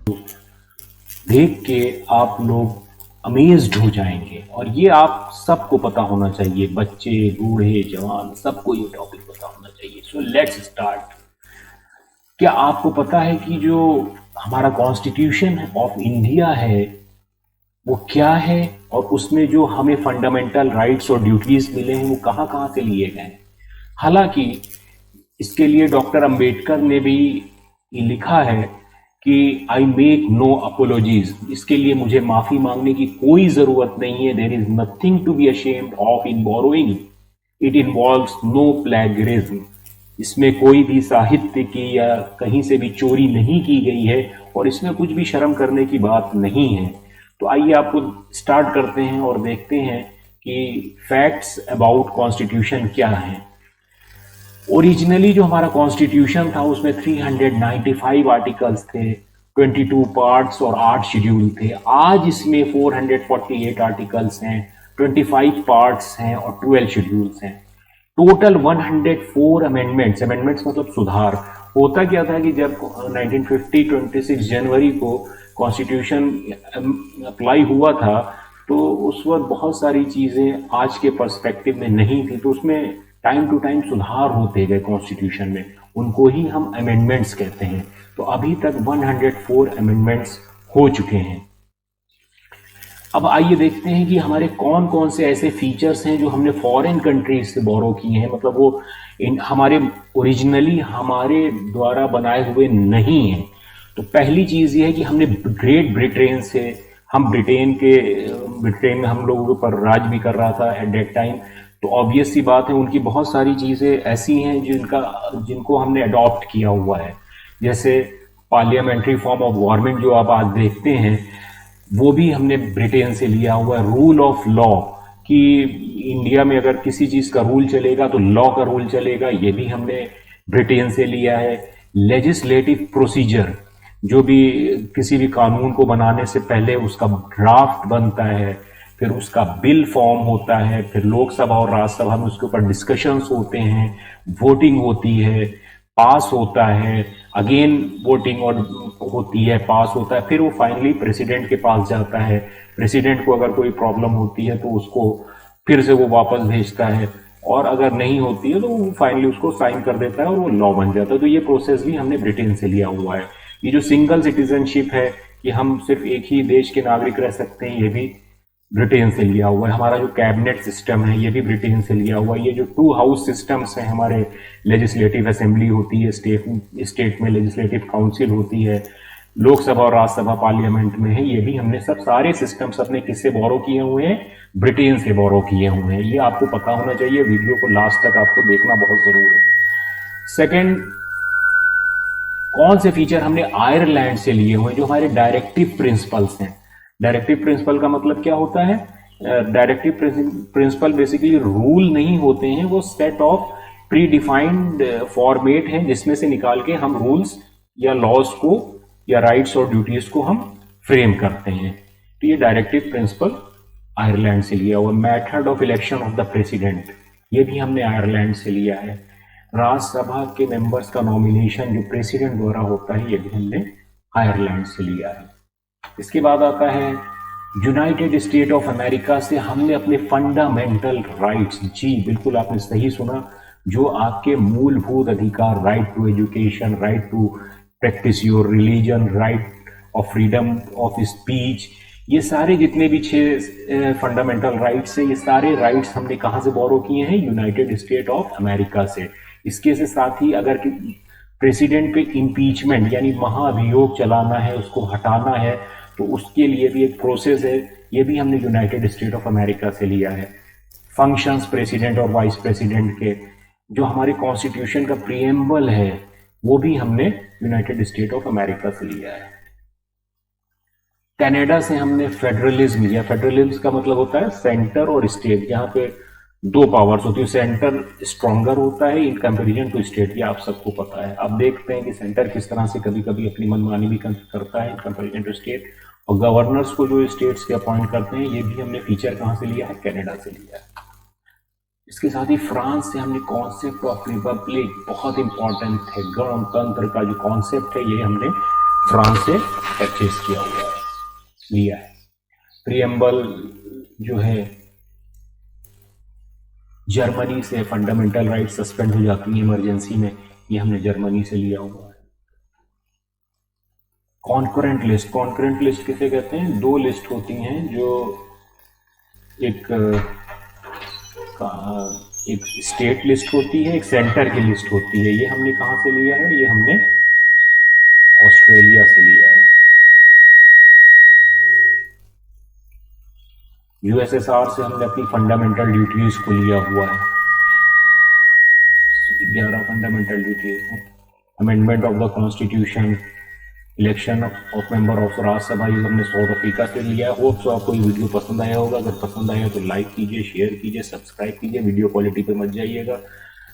देख के आप लोग अमेज्ड हो जाएंगे। और ये आप सबको पता होना चाहिए, बच्चे बूढ़े जवान सबको ये टॉपिक पता होना चाहिए। So let's start. क्या आपको पता है कि जो हमारा कॉन्स्टिट्यूशन ऑफ इंडिया है वो क्या है, और उसमें जो हमें फंडामेंटल राइट्स और ड्यूटीज मिले हैं वो कहाँ कहाँ से लिए गए हैं? हालांकि इसके लिए डॉक्टर अंबेडकर ने भी लिखा है कि आई मेक नो अपोलॉजीज, इसके लिए मुझे माफी मांगने की कोई जरूरत नहीं है। There is nothing to be ashamed of in borrowing, it involves no plagiarism. इसमें कोई भी साहित्य की या कहीं से भी चोरी नहीं की गई है और इसमें कुछ भी शर्म करने की बात नहीं है। तो आइए आपको स्टार्ट करते हैं और देखते हैं कि फैक्ट्स अबाउट कॉन्स्टिट्यूशन क्या है। ओरिजिनली जो हमारा कॉन्स्टिट्यूशन था उसमें 395 आर्टिकल्स थे, 22 पार्ट्स और 8 शेड्यूल थे। आज इसमें 448 आर्टिकल्स हैं, 25 पार्ट्स हैं और 12 शेड्यूल्स हैं। टोटल 104 अमेंडमेंट्स, अमेंडमेंट्स मतलब सुधार। होता क्या था कि जब 1950 26 जनवरी को कॉन्स्टिट्यूशन अप्लाई हुआ था तो उस वक्त बहुत सारी चीज़ें आज के पर्सपेक्टिव में नहीं थी, तो उसमें टाइम टू टाइम सुधार होते गए कॉन्स्टिट्यूशन में, उनको ही हम अमेंडमेंट्स कहते हैं। तो अभी तक 104 अमेंडमेंट्स हो चुके हैं। अब आइए देखते हैं कि हमारे कौन कौन से ऐसे फीचर्स हैं जो हमने फॉरेन कंट्रीज से बोरो किए हैं, मतलब वो हमारे ओरिजिनली हमारे द्वारा बनाए हुए नहीं हैं। तो पहली चीज़ ये है कि हमने ग्रेट ब्रिटेन से, हम ब्रिटेन में हम लोगों के ऊपर राज भी कर रहा था एट दैट टाइम, तो ऑब्वियस सी बात है उनकी बहुत सारी चीज़ें ऐसी हैं जिनको हमने अडॉप्ट किया हुआ है। जैसे पार्लियामेंट्री फॉर्म ऑफ गवर्नमेंट जो आप आज देखते हैं वो भी हमने ब्रिटेन से लिया हुआ है। रूल ऑफ लॉ, कि इंडिया में अगर किसी चीज़ का रूल चलेगा तो लॉ का रूल चलेगा, ये भी हमने ब्रिटेन से लिया है। लेजिस्लेटिव प्रोसीजर, जो भी किसी भी कानून को बनाने से पहले उसका ड्राफ्ट बनता है, फिर उसका बिल फॉर्म होता है, फिर लोकसभा और राज्यसभा में उसके ऊपर डिस्कशंस होते हैं, वोटिंग होती है, पास होता है, अगेन वोटिंग और होती है, पास होता है, फिर वो फाइनली प्रेसिडेंट के पास जाता है। प्रेसिडेंट को अगर कोई प्रॉब्लम होती है तो उसको फिर से वो वापस भेजता है, और अगर नहीं होती है तो वो फाइनली उसको साइन कर देता है और वो लॉ बन जाता है। तो ये प्रोसेस भी हमने ब्रिटेन से लिया हुआ है। ये जो सिंगल सिटीजनशिप है कि हम सिर्फ एक ही देश के नागरिक रह सकते हैं, ये भी ब्रिटेन से लिया हुआ है। हमारा जो कैबिनेट सिस्टम है ये भी ब्रिटेन से लिया हुआ है। ये जो 2 हाउस सिस्टम्स हैं, हमारे लेजिस्लेटिव असेंबली होती है, स्टेट में लेजिस्लेटिव काउंसिल होती है, लोकसभा और राज्यसभा पार्लियामेंट में है, ये भी हमने सब सारे सिस्टम्स अपने किससे बोरो किए हुए हैं? ब्रिटेन से बोरो किए हुए हैं। ये आपको पता होना चाहिए, वीडियो को लास्ट तक आपको देखना बहुत जरूर है। सेकेंड, कौन से फीचर हमने आयरलैंड से लिए हुए हैं? जो हमारे डायरेक्टिव प्रिंसिपल्स हैं। डायरेक्टिव प्रिंसिपल का मतलब क्या होता है? डायरेक्टिव प्रिंसिपल बेसिकली रूल नहीं होते हैं, वो set of pre defined format हैं जिसमें से निकाल के हम रूल्स या लॉज को या राइट्स और ड्यूटीज को हम फ्रेम करते हैं। तो ये डायरेक्टिव प्रिंसिपल आयरलैंड से लिया हुआ। Method of election of the president, ये भी हमने आयरलैंड से लिया है। राज्यसभा के मेंबर्स का नॉमिनेशन जो प्रेसिडेंट द्वारा होता है, ये भी हमने आयरलैंड से लिया है। इसके बाद आता है यूनाइटेड स्टेट ऑफ अमेरिका से हमने अपने फंडामेंटल राइट्स, जी बिल्कुल आपने सही सुना, जो आपके मूलभूत अधिकार, right to education, right to practice your religion, right of freedom of speech, ये सारे जितने भी 6 फंडामेंटल राइट्स हैं, ये सारे राइट्स हमने कहाँ से बोरो किए हैं? यूनाइटेड स्टेट ऑफ अमेरिका से। इसके से साथ ही अगर प्रेसिडेंट पे इम्पीचमेंट यानी महाभियोग चलाना है, उसको हटाना है, तो उसके लिए भी एक प्रोसेस है, ये भी हमने यूनाइटेड स्टेट ऑफ अमेरिका से लिया है। फंक्शंस प्रेसिडेंट और वाइस प्रेसिडेंट के, जो हमारे कॉन्स्टिट्यूशन का प्रीएम्बल है, वो भी हमने यूनाइटेड स्टेट ऑफ अमेरिका से लिया है। कनाडा से हमने फेडरलिज्म लिया। फेडरलिज्म का मतलब होता है सेंटर और स्टेट, यहाँ पे 2 पावर्स होती है। सेंटर स्ट्रॉन्गर होता है इन कंपेरिजन टू स्टेट, ये आप सबको पता है। अब देखते हैं कि सेंटर किस तरह से कभी कभी अपनी मनमानी भी करता है इन कंपेरिजन टू स्टेट। और गवर्नर्स को जो स्टेट्स के अपॉइंट करते हैं, ये भी हमने फीचर कहाँ से लिया है? कनाडा से लिया है। इसके साथ ही फ्रांस से हमने कॉन्सेप्ट ऑफ रिपब्लिक, बहुत इंपॉर्टेंट है, गणतंत्र का जो कॉन्सेप्ट है, ये हमने फ्रांस से परचेज किया हुआ है, लिया है। प्रीएम्बल जो है जर्मनी से, फंडामेंटल राइट सस्पेंड हो जाती है इमरजेंसी में, ये हमने जर्मनी से लिया हुआ है। कॉन्करेंट लिस्ट, कॉन्करेंट लिस्ट किसे कहते हैं? दो लिस्ट होती हैं जो एक एक स्टेट लिस्ट होती है, एक सेंटर की लिस्ट होती है। ये हमने कहाँ से लिया है? ये हमने ऑस्ट्रेलिया से लिया है। यूएसएसआर से हमने अपनी फंडामेंटल ड्यूटीज को लिया हुआ है, 11 fundamental duties. Amendment of the constitution, election of member of Rajya Sabha, ये हमने साउथ अफ्रीका से लिया है। होप सो आपको ये वीडियो पसंद आया होगा। अगर पसंद आया तो लाइक कीजिए, शेयर कीजिए, सब्सक्राइब कीजिए। वीडियो क्वालिटी पे मत जाइएगा,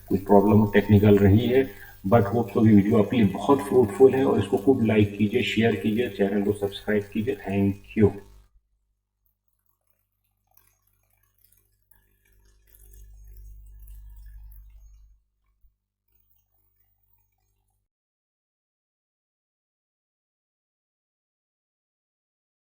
कुछ प्रॉब्लम टेक्निकल रही है, बट होप सो ये वीडियो आपके लिए बहुत फ्रूटफुल है। और इसको खूब लाइक कीजिए, शेयर कीजिए, चैनल को सब्सक्राइब कीजिए। Thank you.